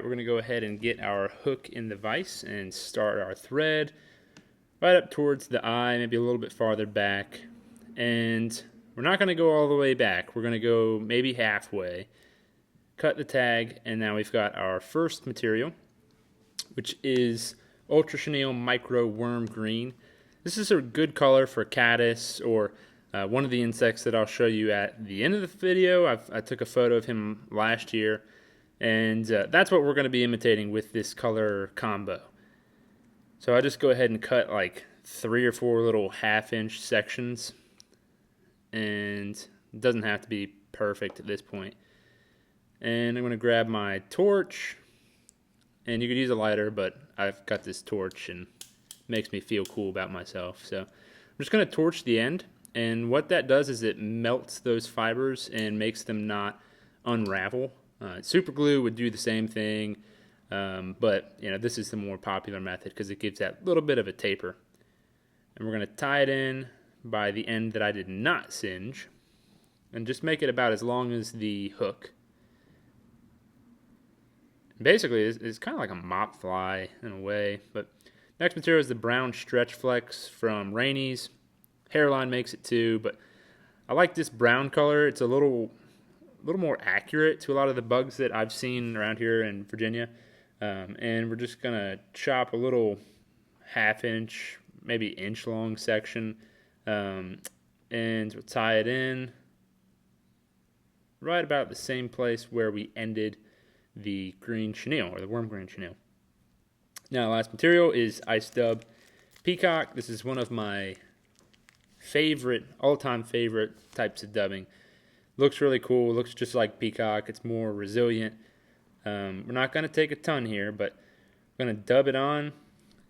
we're going to go ahead and get our hook in the vise and start our thread right up towards the eye, maybe a little bit farther back. And we're not going to go all the way back. We're going to go maybe halfway. Cut the tag, and now we've got our first material, which is Ultra Chenille Micro Worm Green. This is a good color for caddis or one of the insects that I'll show you at the end of the video. I took a photo of him last year, and that's what we're going to be imitating with this color combo. So I just go ahead and cut like 3 or 4 little half-inch sections, and it doesn't have to be perfect at this point. And I'm going to grab my torch, and you could use a lighter, but I've got this torch and it makes me feel cool about myself. So I'm just going to torch the end, and what that does is it melts those fibers and makes them not unravel. Super glue would do the same thing, but this is the more popular method because it gives that little bit of a taper. And we're going to tie it in by the end that I did not singe, and just make it about as long as the hook. Basically, it's kind of like a mop fly in a way. But next material is the brown stretch flex from Rainey's. Hairline makes it too, but I like this brown color. It's a little more accurate to a lot of the bugs that I've seen around here in Virginia. And we're just gonna chop a little half-inch, maybe inch-long section, and we'll tie it in right about the same place where we ended the green chenille, or the worm green chenille. Now, last material is Ice Dub Peacock. This is one of my all-time favorite types of dubbing. Looks really cool. Looks just like peacock. It's more resilient. We're not going to take a ton here, but we're going to dub it on.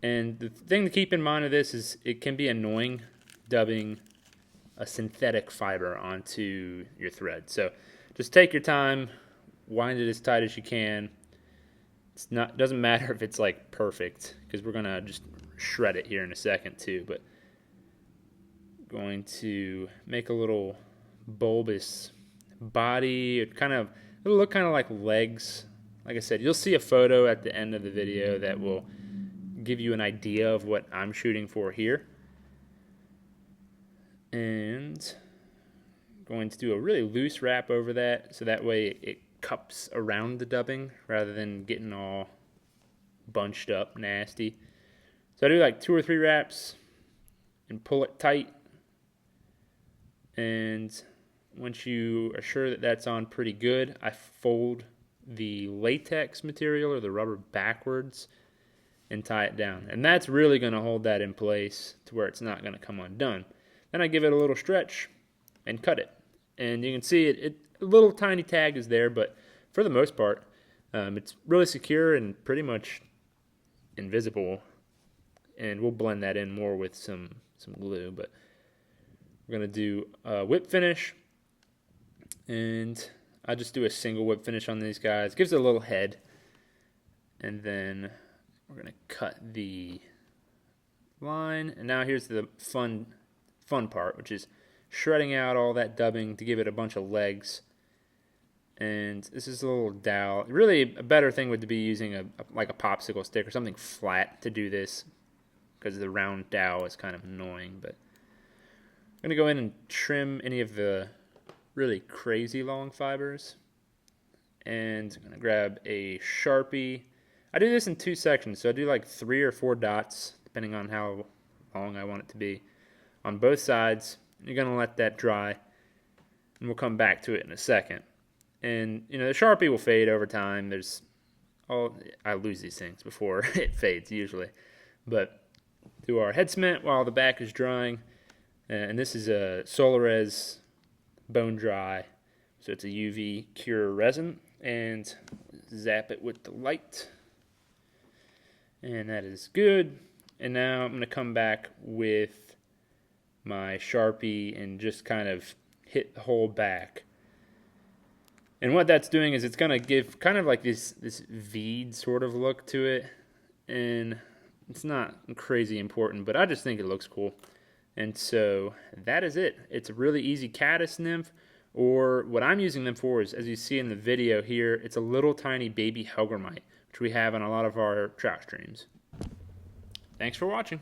And the thing to keep in mind of this is it can be annoying dubbing a synthetic fiber onto your thread. So just take your time. Wind it as tight as you can. Doesn't matter if it's like perfect, because we're gonna just shred it here in a second too. But going to make a little bulbous body. It'll look kind of like legs. Like I said, you'll see a photo at the end of the video that will give you an idea of what I'm shooting for here. And going to do a really loose wrap over that, so that way it cups around the dubbing rather than getting all bunched up nasty. So I do like 2 or 3 wraps and pull it tight. And once you are sure that that's on pretty good, I fold the latex material or the rubber backwards and tie it down. And that's really going to hold that in place to where it's not going to come undone. Then I give it a little stretch and cut it. And you can see a little tiny tag is there, but for the most part, it's really secure and pretty much invisible. And we'll blend that in more with some glue. But we're going to do a whip finish. And I just do a single whip finish on these guys. Gives it a little head. And then we're going to cut the line. And now here's the fun part, which is shredding out all that dubbing to give it a bunch of legs. And this is a little dowel. Really, a better thing would be using like a popsicle stick or something flat to do this, because the round dowel is kind of annoying. But I'm going to go in and trim any of the really crazy long fibers. And I'm going to grab a Sharpie. I do this in 2 sections, so I do like 3 or 4 dots, depending on how long I want it to be, on both sides. You're going to let that dry, and we'll come back to it in a second. And, the Sharpie will fade over time. I lose these things before it fades, usually. But do our head cement while the back is drying. And this is a Solares Bone Dry. So it's a UV cure resin. And zap it with the light. And that is good. And now I'm going to come back with my Sharpie and just kind of hit the whole back. And what that's doing is it's going to give kind of like this V'd sort of look to it. And it's not crazy important, but I just think it looks cool. And so that is it. It's a really easy Caddis Nymph Or what I'm using them for is, as you see in the video here, it's a little tiny baby Hellgramite, which we have on a lot of our trout streams. Thanks for watching.